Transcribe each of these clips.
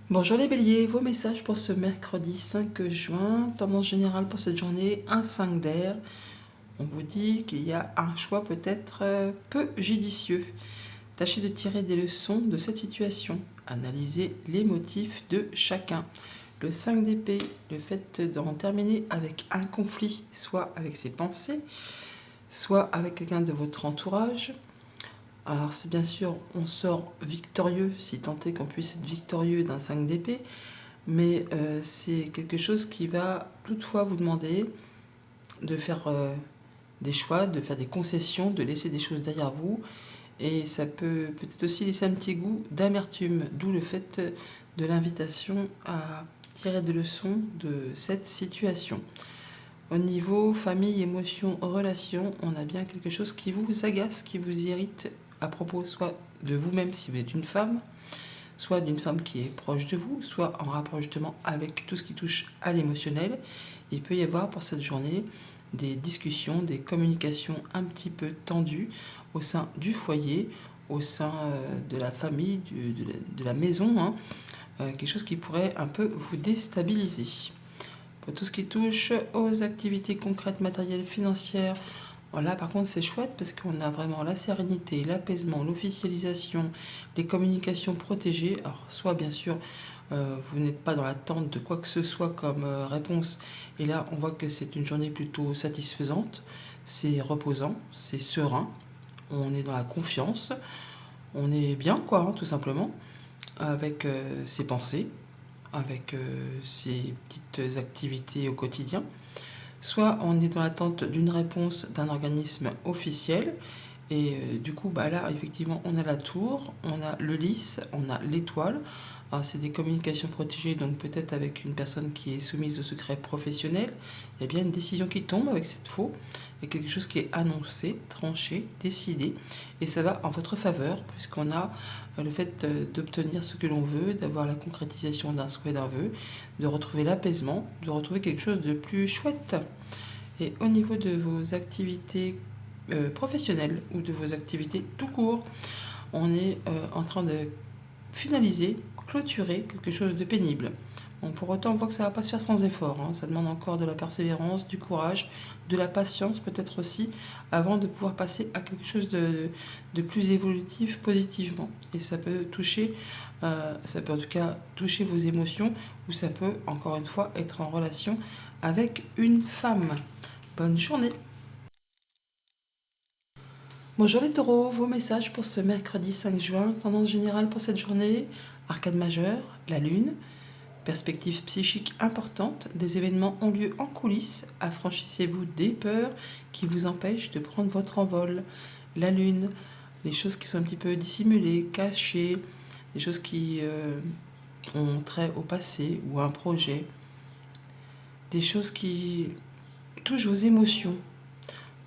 Bonjour les béliers, vos messages pour ce mercredi 5 juin. Tendance générale pour cette journée, un 5 d'air. On vous dit qu'il y a un choix peut-être peu judicieux. Tâchez de tirer des leçons de cette situation. Analysez les motifs de chacun. Le 5 d'épée, le fait d'en terminer avec un conflit, soit avec ses pensées, soit avec quelqu'un de votre entourage. Alors c'est bien sûr, on sort victorieux, si tant est qu'on puisse être victorieux d'un 5 d'épée, mais c'est quelque chose qui va toutefois vous demander de faire des choix, de faire des concessions, de laisser des choses derrière vous, et ça peut peut-être aussi laisser un petit goût d'amertume, d'où le fait de l'invitation à tirer des leçons de cette situation. Au niveau famille, émotions, relations, on a bien quelque chose qui vous agace, qui vous irrite à propos soit de vous-même si vous êtes une femme, soit d'une femme qui est proche de vous, soit en rapport justement avec tout ce qui touche à l'émotionnel. Il peut y avoir pour cette journée des discussions, des communications un petit peu tendues au sein du foyer, au sein de la famille, de la maison, hein, quelque chose qui pourrait un peu vous déstabiliser. Pour tout ce qui touche aux activités concrètes, matérielles, financières, là par contre c'est chouette parce qu'on a vraiment la sérénité, l'apaisement, l'officialisation, les communications protégées. Alors soit bien sûr vous n'êtes pas dans l'attente de quoi que ce soit comme réponse, et là on voit que c'est une journée plutôt satisfaisante, c'est reposant, c'est serein, on est dans la confiance, on est bien quoi, hein, tout simplement, avec ses pensées, avec ses petites activités au quotidien. Soit on est dans l'attente d'une réponse d'un organisme officiel, et du coup là effectivement on a la tour, on a le lys, on a l'étoile. Alors c'est des communications protégées, donc peut-être avec une personne qui est soumise au secret professionnel. Il y a bien une décision qui tombe avec cette faux, il y a quelque chose qui est annoncé, tranché, décidé, et ça va en votre faveur puisqu'on a le fait d'obtenir ce que l'on veut, d'avoir la concrétisation d'un souhait, d'un vœu, de retrouver l'apaisement, de retrouver quelque chose de plus chouette. Et au niveau de vos activités professionnelles ou de vos activités tout court, on est en train de finaliser, clôturer quelque chose de pénible. Bon, pour autant, on voit que ça ne va pas se faire sans effort, hein. Ça demande encore de la persévérance, du courage, de la patience peut-être aussi, avant de pouvoir passer à quelque chose de plus évolutif positivement. Et ça peut toucher, ça peut en tout cas toucher vos émotions, ou ça peut encore une fois être en relation avec une femme. Bonne journée. Bonjour les taureaux, vos messages pour ce mercredi 5 juin. Tendance générale pour cette journée, arcade majeure, la lune, perspective psychique importante, des événements ont lieu en coulisses, affranchissez-vous des peurs qui vous empêchent de prendre votre envol. La lune, les choses qui sont un petit peu dissimulées, cachées, des choses qui ont trait au passé ou à un projet, des choses qui touchent vos émotions.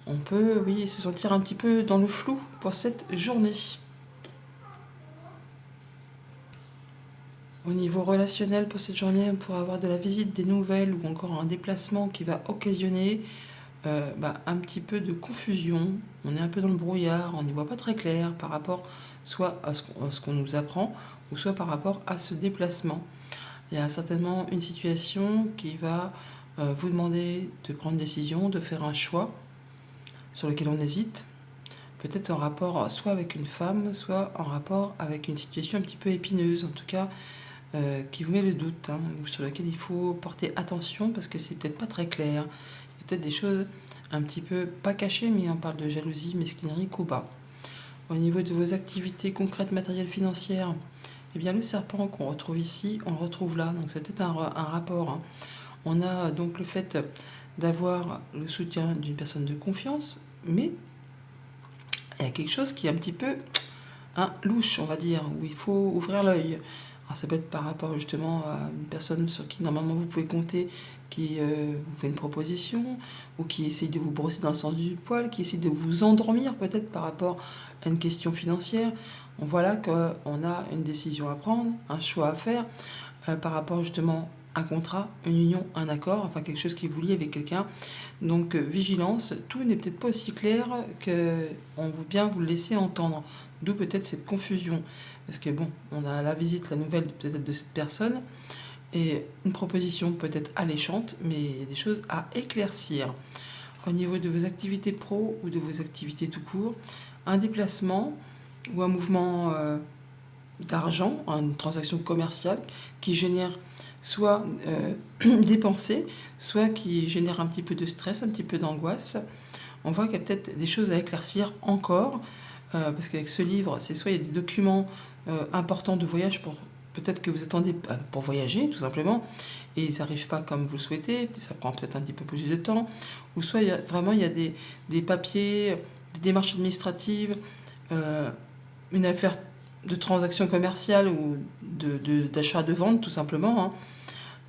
On peut, oui, se sentir un petit peu dans le flou pour cette journée. Au niveau relationnel, pour cette journée, on pourra avoir de la visite, des nouvelles ou encore un déplacement qui va occasionner un petit peu de confusion. On est un peu dans le brouillard, on n'y voit pas très clair par rapport soit à ce qu'on nous apprend, ou soit par rapport à ce déplacement. Il y a certainement une situation qui va vous demander de prendre une décision, de faire un choix sur lequel on hésite, peut-être en rapport soit avec une femme, soit en rapport avec une situation un petit peu épineuse, en tout cas qui vous met le doute, hein, sur laquelle il faut porter attention parce que c'est peut-être pas très clair. Il y a peut-être des choses un petit peu pas cachées, mais on parle de jalousie, mesquinerie, coup bas. Au niveau de vos activités concrètes, matérielles, financières, eh bien le serpent qu'on retrouve ici, on le retrouve là, donc c'est peut-être un rapport, hein. On a donc le fait d'avoir le soutien d'une personne de confiance, mais il y a quelque chose qui est un petit peu louche, on va dire, où il faut ouvrir l'œil. Alors ça peut être par rapport justement à une personne sur qui normalement vous pouvez compter, qui vous fait une proposition, ou qui essaye de vous brosser dans le sens du poil, qui essaye de vous endormir peut-être par rapport à une question financière. On voit là qu'on a une décision à prendre, un choix à faire par rapport justement un contrat, une union, un accord, enfin quelque chose qui vous lie avec quelqu'un. Donc vigilance, tout n'est peut-être pas aussi clair qu'on veut bien vous le laisser entendre. D'où peut-être cette confusion. Parce que bon, on a la visite, la nouvelle peut-être de cette personne, et une proposition peut-être alléchante, mais il y a des choses à éclaircir. Au niveau de vos activités pro ou de vos activités tout court, un déplacement ou un mouvement d'argent, une transaction commerciale qui génère soit des pensées, soit qui génère un petit peu de stress, un petit peu d'angoisse. On voit qu'il y a peut-être des choses à éclaircir encore, parce qu'avec ce livre, c'est soit il y a des documents importants de voyage pour peut-être que vous attendez pour voyager tout simplement, et ils n'arrivent pas comme vous le souhaitez, ça prend peut-être un petit peu plus de temps, ou soit il y a des papiers, des démarches administratives, une affaire de transaction commerciale ou d'achat de vente tout simplement,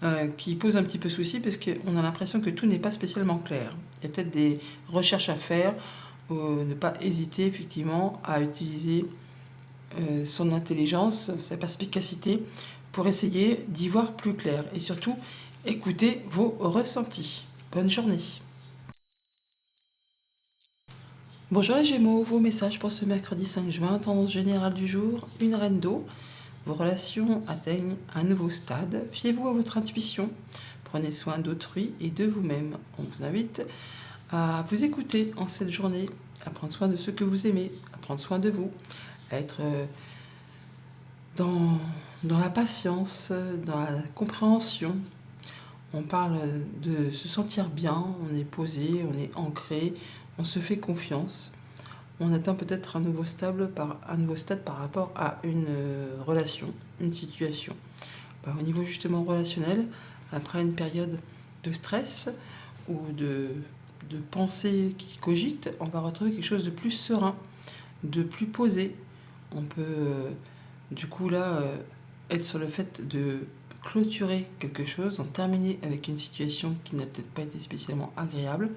hein, qui pose un petit peu souci parce qu'on a l'impression que tout n'est pas spécialement clair. Il y a peut-être des recherches à faire, ou ne pas hésiter effectivement à utiliser son intelligence, sa perspicacité pour essayer d'y voir plus clair et surtout écouter vos ressentis. Bonne journée. Bonjour les Gémeaux, vos messages pour ce mercredi 5 juin, tendance générale du jour, une reine d'eau. Vos relations atteignent un nouveau stade. Fiez-vous à votre intuition. Prenez soin d'autrui et de vous-même. On vous invite à vous écouter en cette journée, à prendre soin de ceux que vous aimez, à prendre soin de vous, à être dans la patience, dans la compréhension. On parle de se sentir bien, on est posé, on est ancré, on se fait confiance. On atteint peut-être un nouveau stade par rapport à une relation, une situation. Au niveau justement relationnel, après une période de stress ou de pensée qui cogite, on va retrouver quelque chose de plus serein, de plus posé. On peut du coup là être sur le fait de clôturer quelque chose, en terminer avec une situation qui n'a peut-être pas été spécialement agréable.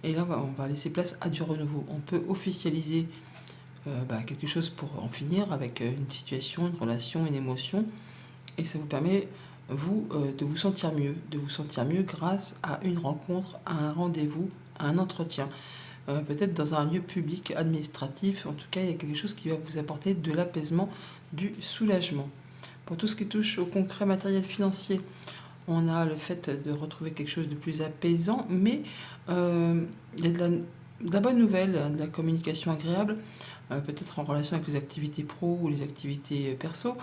Et là, on va laisser place à du renouveau. On peut officialiser quelque chose pour en finir avec une situation, une relation, une émotion. Et ça vous permet, vous, de vous sentir mieux grâce à une rencontre, à un rendez-vous, à un entretien. Peut-être dans un lieu public, administratif. En tout cas, il y a quelque chose qui va vous apporter de l'apaisement, du soulagement. Pour tout ce qui touche au concret matériel financier, on a le fait de retrouver quelque chose de plus apaisant, mais il y a de la bonne nouvelle, de la communication agréable, peut-être en relation avec les activités pro ou les activités perso,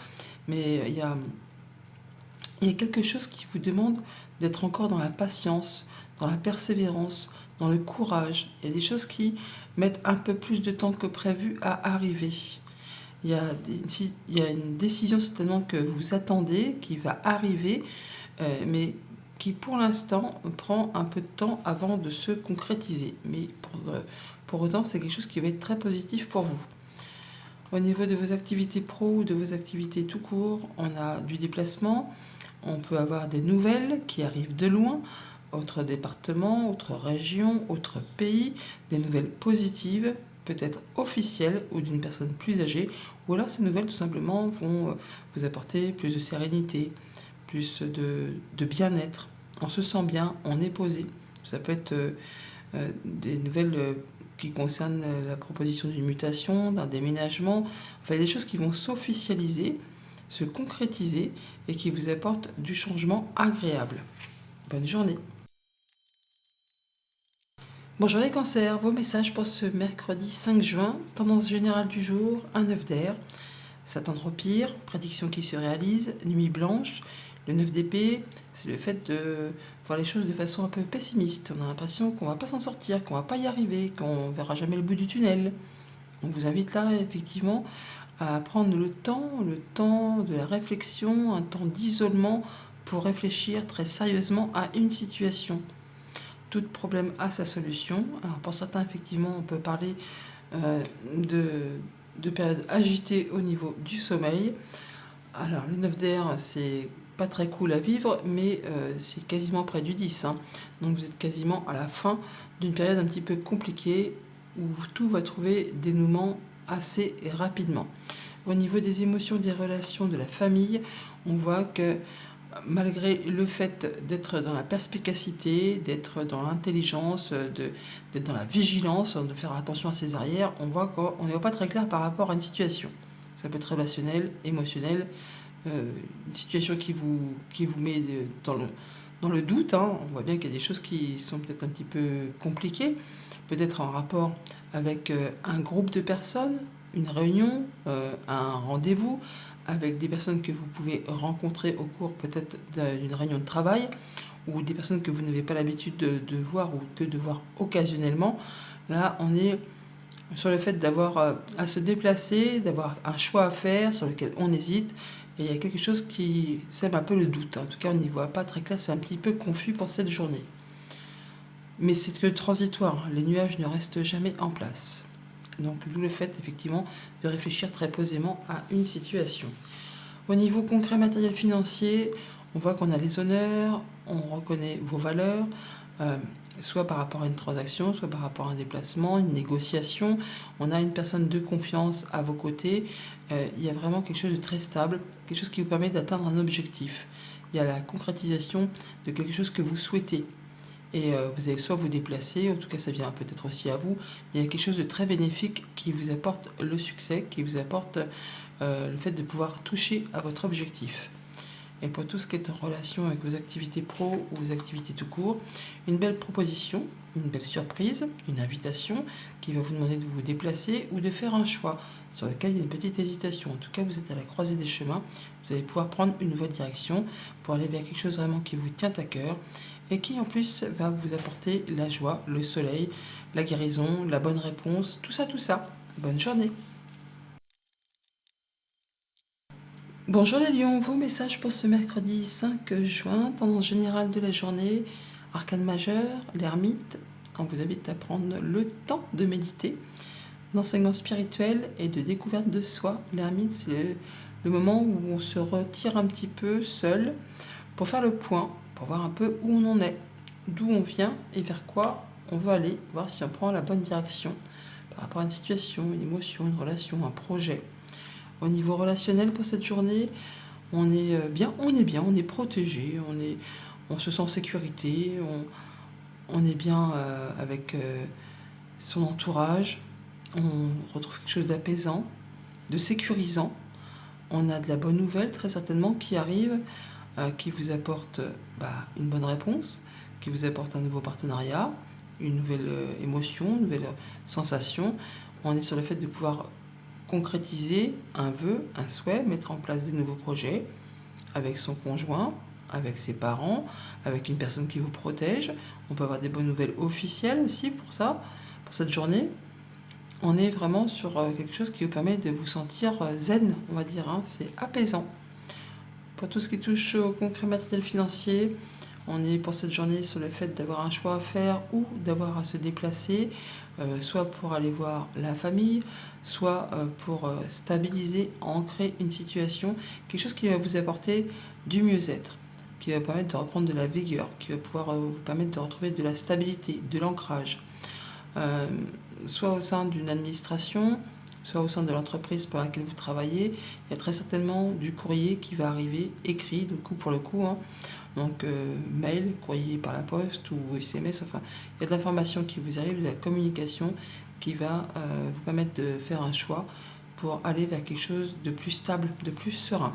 mais il y a quelque chose qui vous demande d'être encore dans la patience, dans la persévérance, dans le courage. Il y a des choses qui mettent un peu plus de temps que prévu à arriver. Il y a une décision certainement que vous attendez, qui va arriver, mais qui pour l'instant prend un peu de temps avant de se concrétiser. Mais pour autant, c'est quelque chose qui va être très positif pour vous. Au niveau de vos activités pro ou de vos activités tout court, on a du déplacement, on peut avoir des nouvelles qui arrivent de loin, autres départements, autres régions, autres pays, des nouvelles positives, peut-être officielles ou d'une personne plus âgée, ou alors ces nouvelles tout simplement vont vous apporter plus de sérénité, plus de bien-être. On se sent bien, on est posé. Ça peut être des nouvelles qui concernent la proposition d'une mutation, d'un déménagement, enfin des choses qui vont s'officialiser, se concrétiser et qui vous apportent du changement agréable. Bonne journée. Bonjour les cancers, vos messages pour ce mercredi 5 juin, tendance générale du jour, un œuf d'air, Satan pire, prédiction qui se réalise, nuit blanche, le 9 d'épée, c'est le fait de voir les choses de façon un peu pessimiste. On a l'impression qu'on ne va pas s'en sortir, qu'on ne va pas y arriver, qu'on ne verra jamais le bout du tunnel. On vous invite là effectivement à prendre le temps de la réflexion, un temps d'isolement pour réfléchir très sérieusement à une situation. Tout problème a sa solution. Alors pour certains, effectivement, on peut parler de périodes agitées au niveau du sommeil. Alors le 9 d'air, c'est pas très cool à vivre, mais c'est quasiment près du 10. Hein. Donc vous êtes quasiment à la fin d'une période un petit peu compliquée où tout va trouver dénouement assez rapidement. Au niveau des émotions, des relations, de la famille, on voit que malgré le fait d'être dans la perspicacité, d'être dans l'intelligence, d'être dans la vigilance, de faire attention à ses arrières, on voit qu'on n'est pas très clair par rapport à une situation. Ça peut être relationnel, émotionnel, une situation qui vous met dans le doute. Hein. On voit bien qu'il y a des choses qui sont peut-être un petit peu compliquées, peut-être en rapport avec un groupe de personnes, une réunion, un rendez-vous, avec des personnes que vous pouvez rencontrer au cours peut-être d'une réunion de travail, ou des personnes que vous n'avez pas l'habitude de voir ou que de voir occasionnellement. Là, on est sur le fait d'avoir à se déplacer, d'avoir un choix à faire sur lequel on hésite. Et il y a quelque chose qui sème un peu le doute. En tout cas, on n'y voit pas très clair, c'est un petit peu confus pour cette journée. Mais c'est que transitoire, les nuages ne restent jamais en place. Donc d'où le fait effectivement de réfléchir très posément à une situation. Au niveau concret, matériel, financier, on voit qu'on a les honneurs, on reconnaît vos valeurs, soit par rapport à une transaction, soit par rapport à un déplacement, une négociation. On a une personne de confiance à vos côtés. Il y a vraiment quelque chose de très stable, quelque chose qui vous permet d'atteindre un objectif. Il y a la concrétisation de quelque chose que vous souhaitez. Et vous allez soit vous déplacer, en tout cas ça vient peut-être aussi à vous, mais il y a quelque chose de très bénéfique qui vous apporte le succès, qui vous apporte le fait de pouvoir toucher à votre objectif. Et pour tout ce qui est en relation avec vos activités pro ou vos activités tout court, une belle proposition, une belle surprise, une invitation qui va vous demander de vous déplacer ou de faire un choix sur lequel il y a une petite hésitation. En tout cas, vous êtes à la croisée des chemins, vous allez pouvoir prendre une nouvelle direction pour aller vers quelque chose vraiment qui vous tient à cœur et qui en plus va vous apporter la joie, le soleil, la guérison, la bonne réponse, tout ça, tout ça. Bonne journée. Bonjour les lions, vos messages pour ce mercredi 5 juin, tendance générale de la journée, arcane majeur, l'ermite, on vous invite à prendre le temps de méditer, d'enseignement spirituel et de découverte de soi. L'ermite, c'est le moment où on se retire un petit peu seul pour faire le point, pour voir un peu où on en est, d'où on vient et vers quoi on veut aller, voir si on prend la bonne direction par rapport à une situation, une émotion, une relation, un projet. Au niveau relationnel pour cette journée, on est bien, on est protégé, on se sent en sécurité, on est bien avec son entourage, on retrouve quelque chose d'apaisant, de sécurisant. On a de la bonne nouvelle très certainement qui arrive, qui vous apporte une bonne réponse, qui vous apporte un nouveau partenariat, une nouvelle émotion, une nouvelle sensation. On est sur le fait de pouvoir concrétiser un vœu, un souhait, mettre en place des nouveaux projets avec son conjoint, avec ses parents, avec une personne qui vous protège. On peut avoir des bonnes nouvelles officielles aussi pour ça, pour cette journée. On est vraiment sur quelque chose qui vous permet de vous sentir zen, on va dire, hein. C'est apaisant. Pour tout ce qui touche au concret matériel financier, on est pour cette journée sur le fait d'avoir un choix à faire ou d'avoir à se déplacer, soit pour aller voir la famille, soit pour stabiliser, ancrer une situation, quelque chose qui va vous apporter du mieux-être, qui va permettre de reprendre de la vigueur, qui va pouvoir vous permettre de retrouver de la stabilité, de l'ancrage, soit au sein d'une administration, soit au sein de l'entreprise pour laquelle vous travaillez. Il y a très certainement du courrier qui va arriver, écrit, pour le coup, hein. Donc mail, courrier par la poste ou SMS, enfin, il y a de l'information qui vous arrive, de la communication qui va vous permettre de faire un choix pour aller vers quelque chose de plus stable, de plus serein.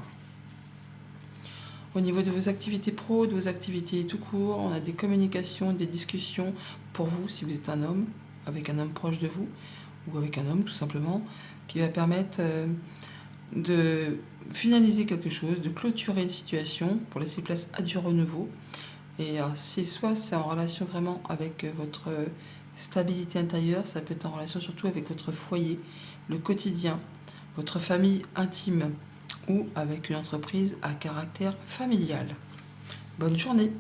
Au niveau de vos activités pro, de vos activités tout court, on a des communications, des discussions pour vous, si vous êtes un homme, avec un homme proche de vous, ou avec un homme tout simplement, qui va permettre de finaliser quelque chose, de clôturer une situation pour laisser place à du renouveau. Et c'est soit c'est en relation vraiment avec votre stabilité intérieure, ça peut être en relation surtout avec votre foyer, le quotidien, votre famille intime ou avec une entreprise à caractère familial. Bonne journée.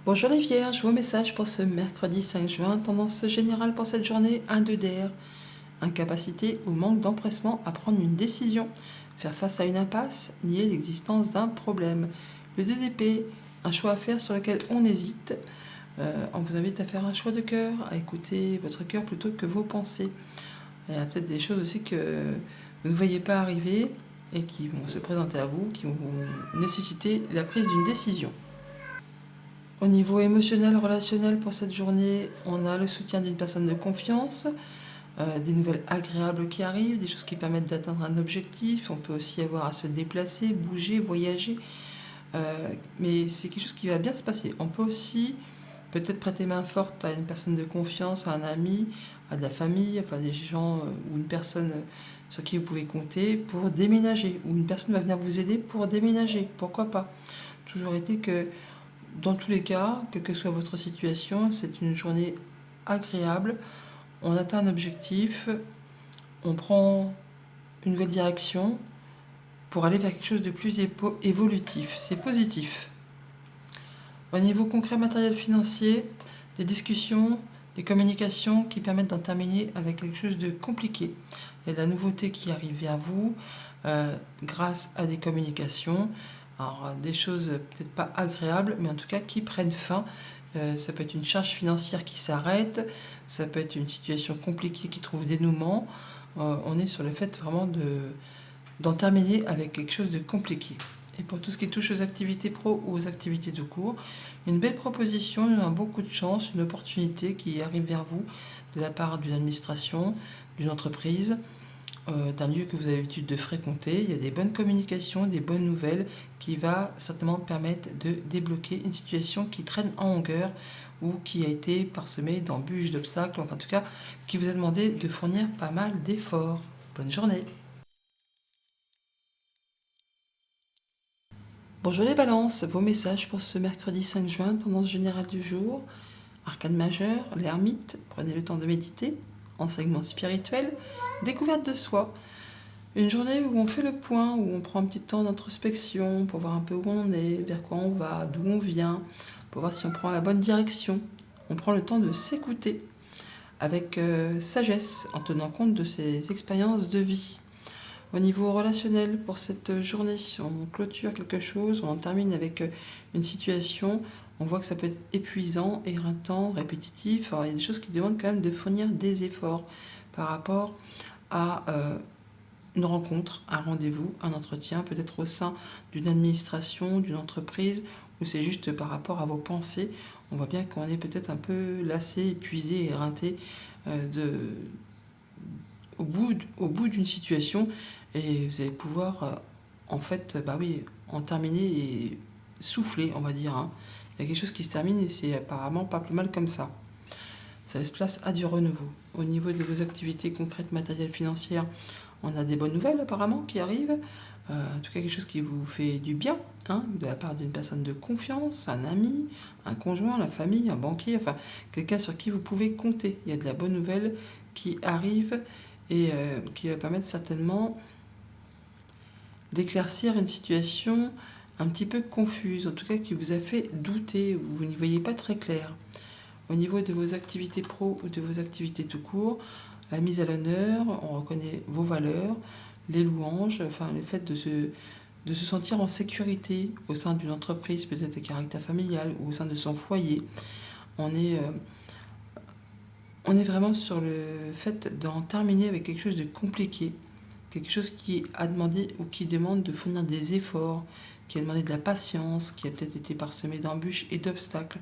Bonjour les vierges, vos messages pour ce mercredi 5 juin, tendance générale pour cette journée, 1-2 d'air. Incapacité ou manque d'empressement à prendre une décision, faire face à une impasse, nier l'existence d'un problème. Le 2 d'épée, un choix à faire sur lequel on hésite. On vous invite à faire un choix de cœur, à écouter votre cœur plutôt que vos pensées. Il y a peut-être des choses aussi que vous ne voyez pas arriver et qui vont se présenter à vous, qui vont nécessiter la prise d'une décision. Au niveau émotionnel, relationnel, pour cette journée, on a le soutien d'une personne de confiance, des nouvelles agréables qui arrivent, des choses qui permettent d'atteindre un objectif. On peut aussi avoir à se déplacer, bouger, voyager. Mais c'est quelque chose qui va bien se passer. On peut aussi peut-être prêter main forte à une personne de confiance, à un ami, à de la famille, enfin des gens ou une personne sur qui vous pouvez compter pour déménager. Ou une personne va venir vous aider pour déménager. Pourquoi pas? Toujours été que dans tous les cas, quelle que soit votre situation, c'est une journée agréable. On atteint un objectif, on prend une nouvelle direction pour aller vers quelque chose de plus évolutif. C'est positif. Au niveau concret, matériel financier, des discussions, des communications qui permettent d'en terminer avec quelque chose de compliqué. Il y a de la nouveauté qui arrive vers vous grâce à des communications. Alors, des choses peut-être pas agréables, mais en tout cas qui prennent fin. Ça peut être une charge financière qui s'arrête, ça peut être une situation compliquée qui trouve dénouement. On est sur le fait vraiment d'en terminer avec quelque chose de compliqué. Et pour tout ce qui touche aux activités pro ou aux activités de cours, une belle proposition, un beau coup de chance, une opportunité qui arrive vers vous de la part d'une administration, d'une entreprise, d'un lieu que vous avez l'habitude de fréquenter. Il y a des bonnes communications, des bonnes nouvelles qui va certainement permettre de débloquer une situation qui traîne en longueur ou qui a été parsemée d'embûches, d'obstacles, enfin en tout cas qui vous a demandé de fournir pas mal d'efforts. Bonne journée! Bonjour les balances, vos messages pour ce mercredi 5 juin, tendance générale du jour, arcane majeur, l'ermite, prenez le temps de méditer, enseignement spirituel, découverte de soi. Une journée où on fait le point, où on prend un petit temps d'introspection pour voir un peu où on est, vers quoi on va, d'où on vient, pour voir si on prend la bonne direction. On prend le temps de s'écouter avec sagesse, en tenant compte de ses expériences de vie. Au niveau relationnel, pour cette journée, on clôture quelque chose, on en termine avec une situation, on voit que ça peut être épuisant, éreintant, répétitif. Alors, il y a des choses qui demandent quand même de fournir des efforts par rapport à une rencontre, un rendez-vous, un entretien, peut-être au sein d'une administration, d'une entreprise, ou c'est juste par rapport à vos pensées. On voit bien qu'on est peut-être un peu lassé, épuisé, éreinté au bout d'une situation, et vous allez pouvoir en fait en terminer et souffler, on va dire, hein. Il y a quelque chose qui se termine et c'est apparemment pas plus mal comme ça. Ça laisse place à du renouveau. Au niveau de vos activités concrètes, matérielles, financières, on a des bonnes nouvelles apparemment qui arrivent. En tout cas, quelque chose qui vous fait du bien, hein, de la part d'une personne de confiance, un ami, un conjoint, la famille, un banquier, enfin quelqu'un sur qui vous pouvez compter. Il y a de la bonne nouvelle qui arrive et qui va permettre certainement d'éclaircir une situation un petit peu confuse, en tout cas qui vous a fait douter, ou vous n'y voyez pas très clair. Au niveau de vos activités pro ou de vos activités tout court, la mise à l'honneur, on reconnaît vos valeurs, les louanges, enfin le fait de se sentir en sécurité au sein d'une entreprise, peut-être à caractère familial, ou au sein de son foyer. On est vraiment sur le fait d'en terminer avec quelque chose de compliqué, quelque chose qui a demandé ou qui demande de fournir des efforts, qui a demandé de la patience, qui a peut-être été parsemé d'embûches et d'obstacles.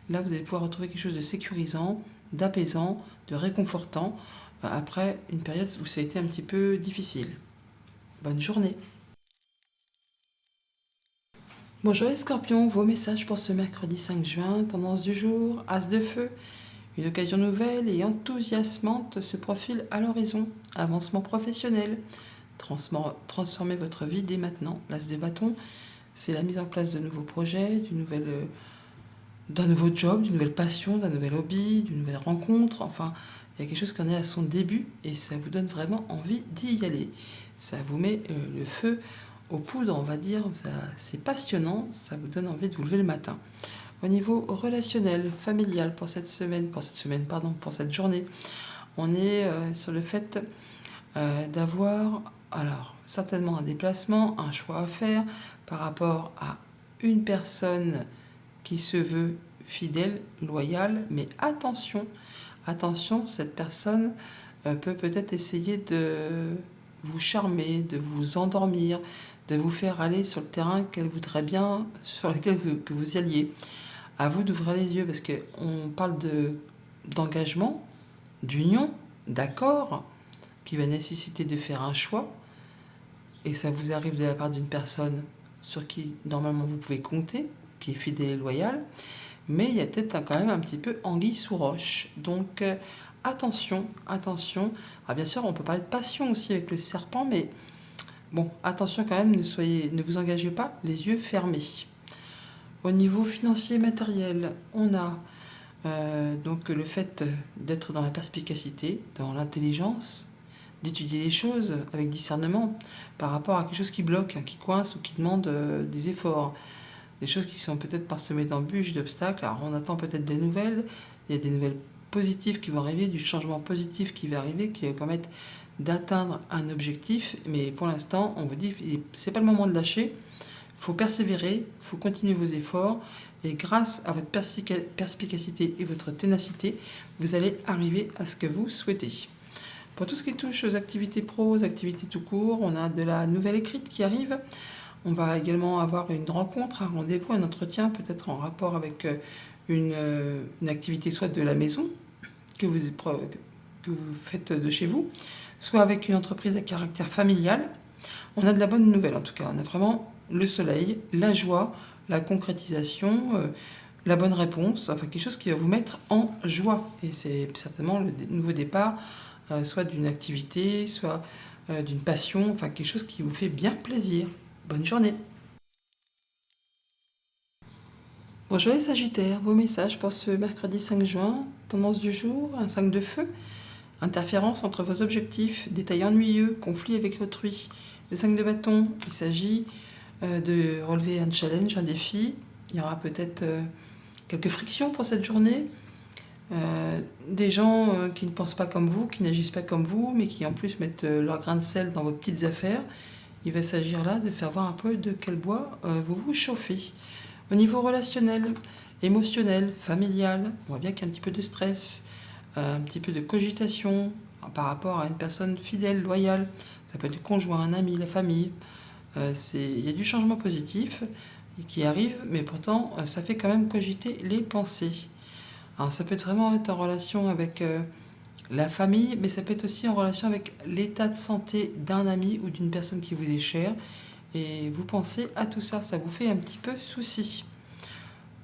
Là, vous allez pouvoir retrouver quelque chose de sécurisant, d'apaisant, de réconfortant, après une période où ça a été un petit peu difficile. Bonne journée! Bonjour les scorpions, vos messages pour ce mercredi 5 juin, tendance du jour, as de feu. Une occasion nouvelle et enthousiasmante se profile à l'horizon. Avancement professionnel. Transformez votre vie dès maintenant. L'as de bâton, c'est la mise en place de nouveaux projets, d'un nouveau job, d'une nouvelle passion, d'un nouvel hobby, d'une nouvelle rencontre. Enfin, il y a quelque chose qui en est à son début et ça vous donne vraiment envie d'y aller. Ça vous met le feu aux poudres, on va dire. C'est passionnant, ça vous donne envie de vous lever le matin. Au niveau relationnel, familial, pour cette journée, on est sur le fait d'avoir alors certainement un déplacement, un choix à faire par rapport à une personne qui se veut fidèle, loyale, mais attention, cette personne peut peut-être essayer vous charmer, de vous endormir, de vous faire aller sur le terrain qu'elle voudrait bien, sur lequel que vous y alliez. À vous d'ouvrir les yeux parce qu'on parle d'engagement, d'union, d'accord, qui va nécessiter de faire un choix. Et ça vous arrive de la part d'une personne sur qui normalement vous pouvez compter, qui est fidèle et loyale. Mais il y a peut-être quand même un petit peu anguille sous roche. Donc attention, attention. Alors bien sûr, on peut parler de passion aussi avec le serpent, mais bon, attention quand même, ne vous engagez pas les yeux fermés. Au niveau financier et matériel, on a donc le fait d'être dans la perspicacité, dans l'intelligence, d'étudier les choses avec discernement par rapport à quelque chose qui bloque, qui coince ou qui demande des efforts. Des choses qui sont peut-être parsemées d'embûches, d'obstacles. Alors on attend peut-être des nouvelles, il y a des nouvelles positives qui vont arriver, du changement positif qui va arriver, qui va permettre d'atteindre un objectif. Mais pour l'instant, on vous dit, c'est pas le moment de lâcher, il faut persévérer, il faut continuer vos efforts. Et grâce à votre perspicacité et votre ténacité, vous allez arriver à ce que vous souhaitez. Pour tout ce qui touche aux activités pro, aux activités tout court, on a de la nouvelle écrite qui arrive. On va également avoir une rencontre, un rendez-vous, un entretien, peut-être en rapport avec une activité soit de la maison que vous faites de chez vous, soit avec une entreprise à caractère familial. On a de la bonne nouvelle en tout cas. On a vraiment le soleil, la joie, la concrétisation, la bonne réponse, enfin quelque chose qui va vous mettre en joie. Et c'est certainement le nouveau départ, soit d'une activité, soit d'une passion, enfin quelque chose qui vous fait bien plaisir. Bonne journée. Bonjour les Sagittaires, vos messages pour ce mercredi 5 juin. Tendance du jour, un 5 de feu. Interférence entre vos objectifs, détails ennuyeux, conflit avec autrui. Le 5 de bâton, il s'agit de relever un challenge, un défi. Il y aura peut-être quelques frictions pour cette journée. Des gens qui ne pensent pas comme vous, qui n'agissent pas comme vous, mais qui en plus mettent leur grain de sel dans vos petites affaires. Il va s'agir là de faire voir un peu de quel bois vous vous chauffez. Au niveau relationnel, émotionnel, familial, on voit bien qu'il y a un petit peu de stress, un petit peu de cogitation par rapport à une personne fidèle, loyale. Ça peut être du conjoint, un ami, la famille. Il y a du changement positif qui arrive, mais pourtant ça fait quand même cogiter les pensées. Alors ça peut vraiment être en relation avec la famille, mais ça peut être aussi en relation avec l'état de santé d'un ami ou d'une personne qui vous est chère. Et vous pensez à tout ça, ça vous fait un petit peu souci.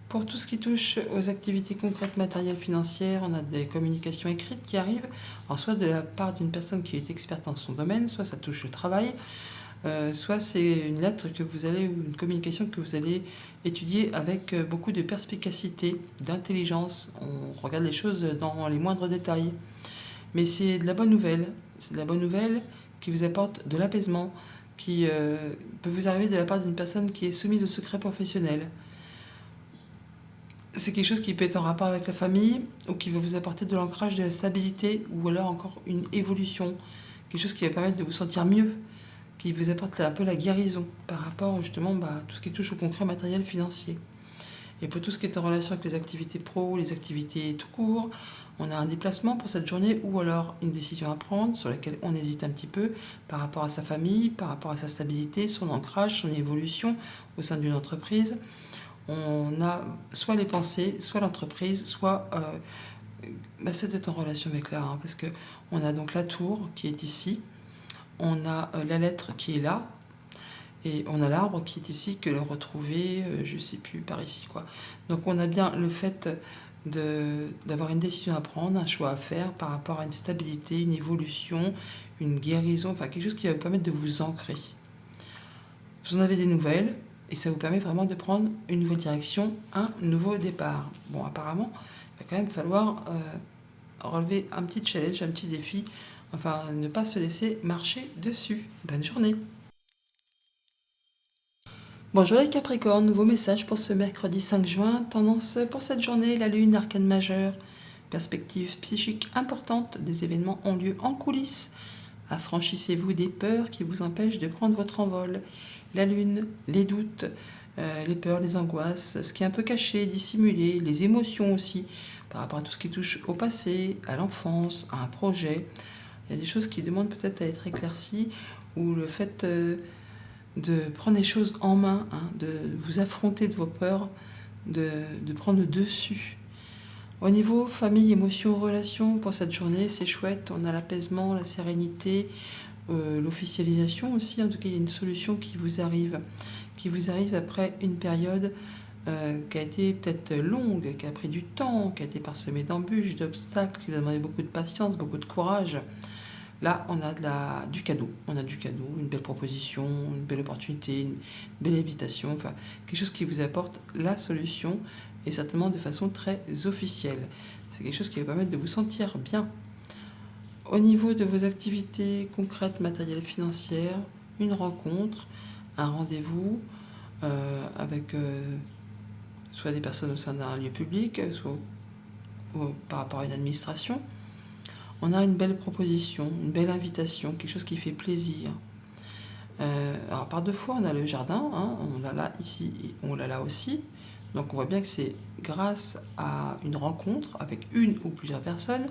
Pour tout ce qui touche aux activités concrètes, matérielles, financières, on a des communications écrites qui arrivent, alors soit de la part d'une personne qui est experte dans son domaine, soit ça touche le travail, soit c'est une lettre que vous allez, ou une communication que vous allez étudier avec beaucoup de perspicacité, d'intelligence. On regarde les choses dans les moindres détails. Mais c'est de la bonne nouvelle. C'est de la bonne nouvelle qui vous apporte de l'apaisement, qui peut vous arriver de la part d'une personne qui est soumise au secret professionnel. C'est quelque chose qui peut être en rapport avec la famille ou qui va vous apporter de l'ancrage, de la stabilité ou alors encore une évolution. Quelque chose qui va permettre de vous sentir mieux, qui vous apporte un peu la guérison par rapport justement à tout ce qui touche au concret matériel financier. Et pour tout ce qui est en relation avec les activités pro, les activités tout court, on a un déplacement pour cette journée ou alors une décision à prendre sur laquelle on hésite un petit peu par rapport à sa famille, par rapport à sa stabilité, son ancrage, son évolution au sein d'une entreprise. On a soit les pensées, soit l'entreprise, soit c'est d'être en relation avec là, parce que on a donc la tour qui est ici, on a la lettre qui est là, et on a l'arbre qui est ici, que le retrouver, je sais plus, par ici, quoi. Donc on a bien le fait d'avoir une décision à prendre, un choix à faire par rapport à une stabilité, une évolution, une guérison, enfin quelque chose qui va vous permettre de vous ancrer. Vous en avez des nouvelles, et ça vous permet vraiment de prendre une nouvelle direction, un nouveau départ. Bon, apparemment, il va quand même falloir relever un petit challenge, un petit défi, enfin ne pas se laisser marcher dessus. Bonne journée. Bonjour les Capricornes, nouveau message pour ce mercredi 5 juin. Tendance pour cette journée, la lune, arcane majeure, perspective psychique importante, des événements ont lieu en coulisses. Affranchissez-vous des peurs qui vous empêchent de prendre votre envol. La lune, les doutes, les peurs, les angoisses, ce qui est un peu caché, dissimulé, les émotions aussi, par rapport à tout ce qui touche au passé, à l'enfance, à un projet. Il y a des choses qui demandent peut-être à être éclaircies, ou le fait de prendre les choses en main, hein, de vous affronter de vos peurs, de prendre le dessus. Au niveau famille, émotions, relations, pour cette journée, c'est chouette. On a l'apaisement, la sérénité, l'officialisation aussi. En tout cas, il y a une solution qui vous arrive après une période qui a été peut-être longue, qui a pris du temps, qui a été parsemée d'embûches, d'obstacles, qui va demander beaucoup de patience, beaucoup de courage. Là, on a du cadeau. On a du cadeau, une belle proposition, une belle opportunité, une belle invitation, enfin, quelque chose qui vous apporte la solution, et certainement de façon très officielle. C'est quelque chose qui va permettre de vous sentir bien. Au niveau de vos activités concrètes, matérielles, financières, une rencontre, un rendez-vous avec soit des personnes au sein d'un lieu public, soit par rapport à une administration. On a une belle proposition, une belle invitation, quelque chose qui fait plaisir. Alors par deux fois, on a le jardin, hein, on l'a là ici et on l'a là aussi. Donc on voit bien que c'est grâce à une rencontre avec une ou plusieurs personnes,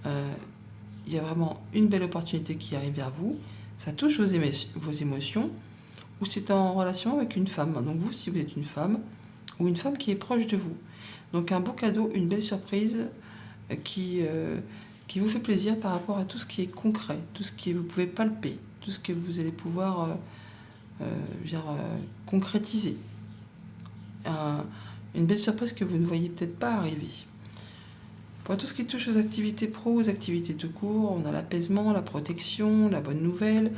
il y a vraiment une belle opportunité qui arrive vers vous. Ça touche vos émotions, ou c'est en relation avec une femme. Donc vous, si vous êtes une femme, ou une femme qui est proche de vous. Donc un beau cadeau, une belle surprise qui vous fait plaisir par rapport à tout ce qui est concret, tout ce que vous pouvez palper, tout ce que vous allez pouvoir concrétiser. Une belle surprise que vous ne voyez peut-être pas arriver. Pour tout ce qui touche aux activités pro, aux activités tout court, on a l'apaisement, la protection, la bonne nouvelle,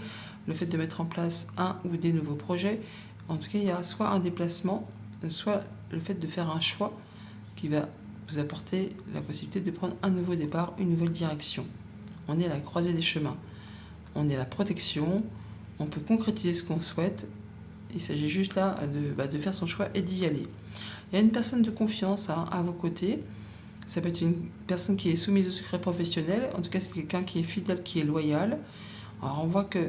le fait de mettre en place un ou des nouveaux projets. En tout cas, il y a soit un déplacement, soit le fait de faire un choix qui va vous apporter la possibilité de prendre un nouveau départ, une nouvelle direction. On est à la croisée des chemins. On est à la protection, on peut concrétiser ce qu'on souhaite. Il s'agit juste là de faire son choix et d'y aller. Il y a une personne de confiance à vos côtés. Ça peut être une personne qui est soumise au secret professionnel. En tout cas, c'est quelqu'un qui est fidèle, qui est loyal. Alors, on voit que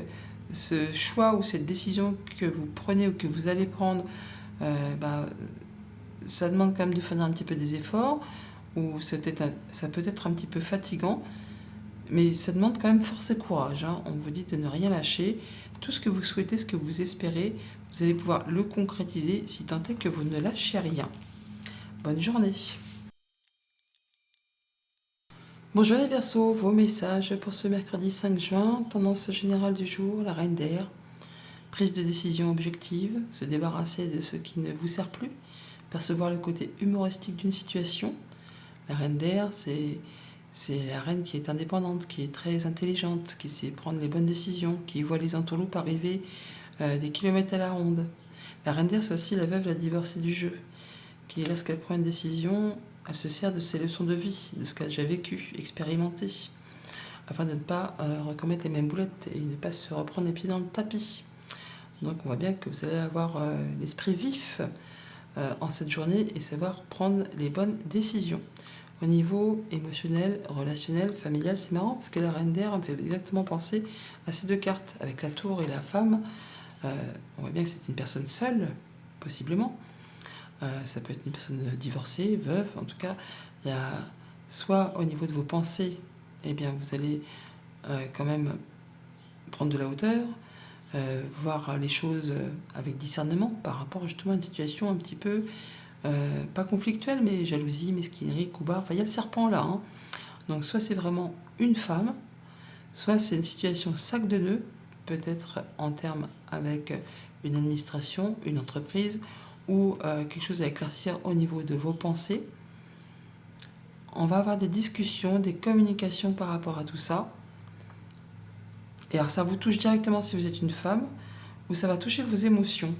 ce choix ou cette décision que vous prenez ou que vous allez prendre, ça demande quand même de faire un petit peu des efforts, ou ça peut être un petit peu fatigant, mais ça demande quand même force et courage, hein. On vous dit de ne rien lâcher. Tout ce que vous souhaitez, ce que vous espérez, vous allez pouvoir le concrétiser si tant est que vous ne lâchez rien. Bonne journée. Bonjour les Verseaux, vos messages pour ce mercredi 5 juin. Tendance générale du jour, la reine d'air. Prise de décision objective, se débarrasser de ce qui ne vous sert plus, percevoir le côté humoristique d'une situation. La reine d'air, c'est la reine qui est indépendante, qui est très intelligente, qui sait prendre les bonnes décisions, qui voit les entourloupes arriver des kilomètres à la ronde. La reine d'air, c'est aussi la veuve, la divorcée du jeu, qui, lorsqu'elle prend une décision, elle se sert de ses leçons de vie, de ce qu'elle a déjà vécu, expérimenté, afin de ne pas recommettre les mêmes boulettes et ne pas se reprendre les pieds dans le tapis. Donc on voit bien que vous allez avoir l'esprit vif en cette journée et savoir prendre les bonnes décisions. Au niveau émotionnel, relationnel, familial, c'est marrant parce que la reine d'air me fait exactement penser à ces deux cartes, avec la tour et la femme. On voit bien que c'est une personne seule, possiblement. Ça peut être une personne divorcée, veuve. En tout cas, il y a soit au niveau de vos pensées, eh bien, vous allez quand même prendre de la hauteur, voir les choses avec discernement par rapport justement à une situation un petit peu, pas conflictuelle, mais jalousie, mesquinerie, coup bas. Enfin, il y a le serpent là, hein. Donc, soit c'est vraiment une femme, soit c'est une situation sac de nœuds, peut-être en termes avec une administration, une entreprise, ou quelque chose à éclaircir au niveau de vos pensées. On va avoir des discussions, des communications par rapport à tout ça. Et alors ça vous touche directement si vous êtes une femme, ou ça va toucher vos émotions.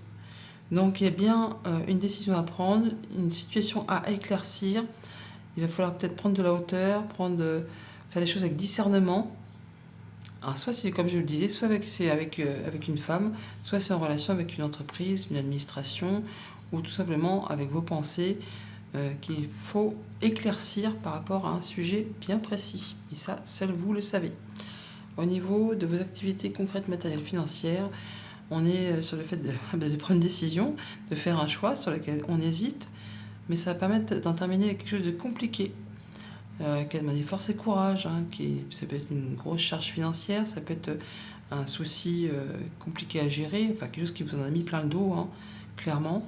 Donc il y a bien une décision à prendre, une situation à éclaircir. Il va falloir peut-être prendre de la hauteur, faire les choses avec discernement. Alors soit c'est comme je le disais, soit c'est avec une femme, soit c'est en relation avec une entreprise, une administration, ou tout simplement avec vos pensées qu'il faut éclaircir par rapport à un sujet bien précis. Et ça, seul vous le savez. Au niveau de vos activités concrètes, matérielles, financières, on est sur le fait de prendre une décision, de faire un choix sur lequel on hésite, mais ça va permettre d'en terminer avec quelque chose de compliqué. qui a demandé force et courage, hein, ça peut être une grosse charge financière, ça peut être un souci compliqué à gérer, enfin quelque chose qui vous en a mis plein le dos, hein, clairement.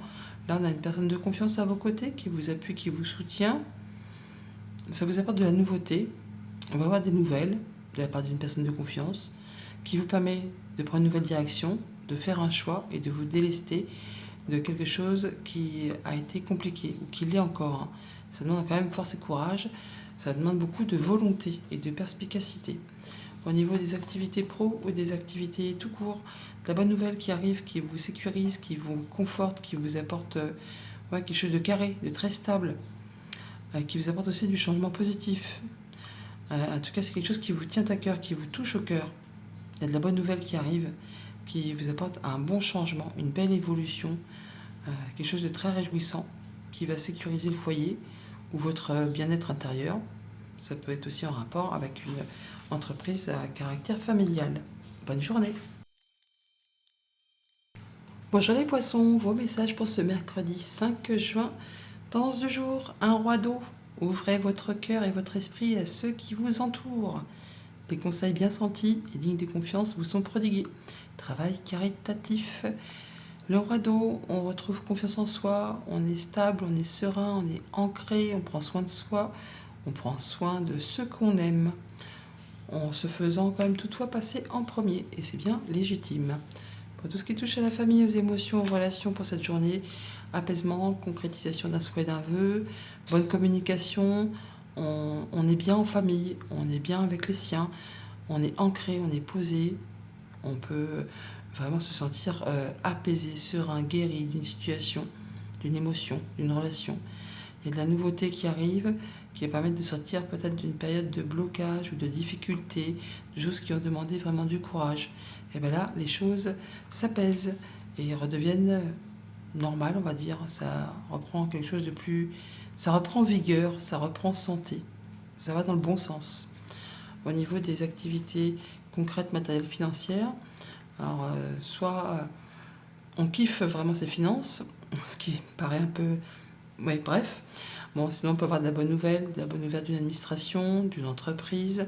Là, on a une personne de confiance à vos côtés qui vous appuie, qui vous soutient. Ça vous apporte de la nouveauté. On va avoir des nouvelles de la part d'une personne de confiance qui vous permet de prendre une nouvelle direction, de faire un choix et de vous délester de quelque chose qui a été compliqué ou qui l'est encore, hein. Ça demande quand même force et courage, ça demande beaucoup de volonté et de perspicacité. Au niveau des activités pro ou des activités tout court, de la bonne nouvelle qui arrive, qui vous sécurise, qui vous conforte, qui vous apporte quelque chose de carré, de très stable, qui vous apporte aussi du changement positif. En tout cas, c'est quelque chose qui vous tient à cœur, qui vous touche au cœur. Il y a de la bonne nouvelle qui arrive, qui vous apporte un bon changement, une belle évolution, quelque chose de très réjouissant, qui va sécuriser le foyer ou votre bien-être intérieur. Ça peut être aussi en rapport avec une entreprise à caractère familial. Bonne journée. Bonjour les poissons, vos messages pour ce mercredi 5 juin. Tendance du jour, un roi d'eau. Ouvrez votre cœur et votre esprit à ceux qui vous entourent. Des conseils bien sentis et dignes de confiance vous sont prodigués. Travail caritatif. Le roi d'eau, on retrouve confiance en soi, on est stable, on est serein, on est ancré, on prend soin de soi, on prend soin de ceux qu'on aime, en se faisant quand même toutefois passer en premier, et c'est bien légitime. Pour tout ce qui touche à la famille, aux émotions, aux relations pour cette journée, apaisement, concrétisation d'un souhait, d'un vœu, bonne communication, on est bien en famille, on est bien avec les siens, on est ancré, on est posé, on peut vraiment se sentir apaisé, serein, guéri d'une situation, d'une émotion, d'une relation. Il y a de la nouveauté qui arrive, qui va permettre de sortir peut-être d'une période de blocage ou de difficulté, de choses qui ont demandé vraiment du courage. Et bien là, les choses s'apaisent et redeviennent normales, on va dire. Ça reprend quelque chose de plus... Ça reprend vigueur, ça reprend santé. Ça va dans le bon sens. Au niveau des activités concrètes, matérielles, financières, alors soit on kiffe vraiment ses finances, ce qui paraît un peu... Oui, bref. Bon, sinon on peut avoir de la bonne nouvelle d'une administration, d'une entreprise,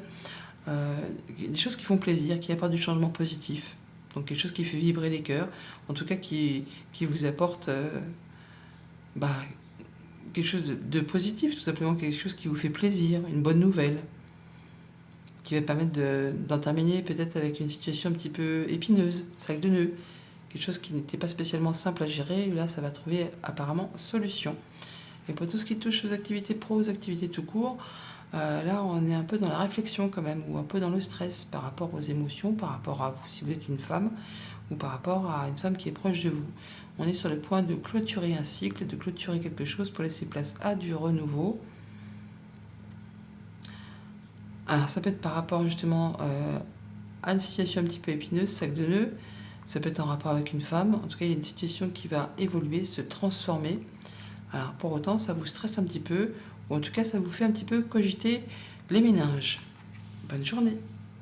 des choses qui font plaisir, qui apportent du changement positif. Donc quelque chose qui fait vibrer les cœurs, en tout cas qui vous apporte quelque chose de positif, tout simplement quelque chose qui vous fait plaisir, une bonne nouvelle, qui va permettre d'en terminer peut-être avec une situation un petit peu épineuse, sac de nœuds, quelque chose qui n'était pas spécialement simple à gérer, et là ça va trouver apparemment solution. Et pour tout ce qui touche aux activités pro, aux activités tout court, là on est un peu dans la réflexion quand même, ou un peu dans le stress par rapport aux émotions, par rapport à vous si vous êtes une femme, ou par rapport à une femme qui est proche de vous. On est sur le point de clôturer un cycle, de clôturer quelque chose pour laisser place à du renouveau. Alors ça peut être par rapport justement à une situation un petit peu épineuse, sac de nœuds, ça peut être en rapport avec une femme, en tout cas il y a une situation qui va évoluer, se transformer. Alors pour autant ça vous stresse un petit peu, ou en tout cas ça vous fait un petit peu cogiter les méninges. Bonne journée.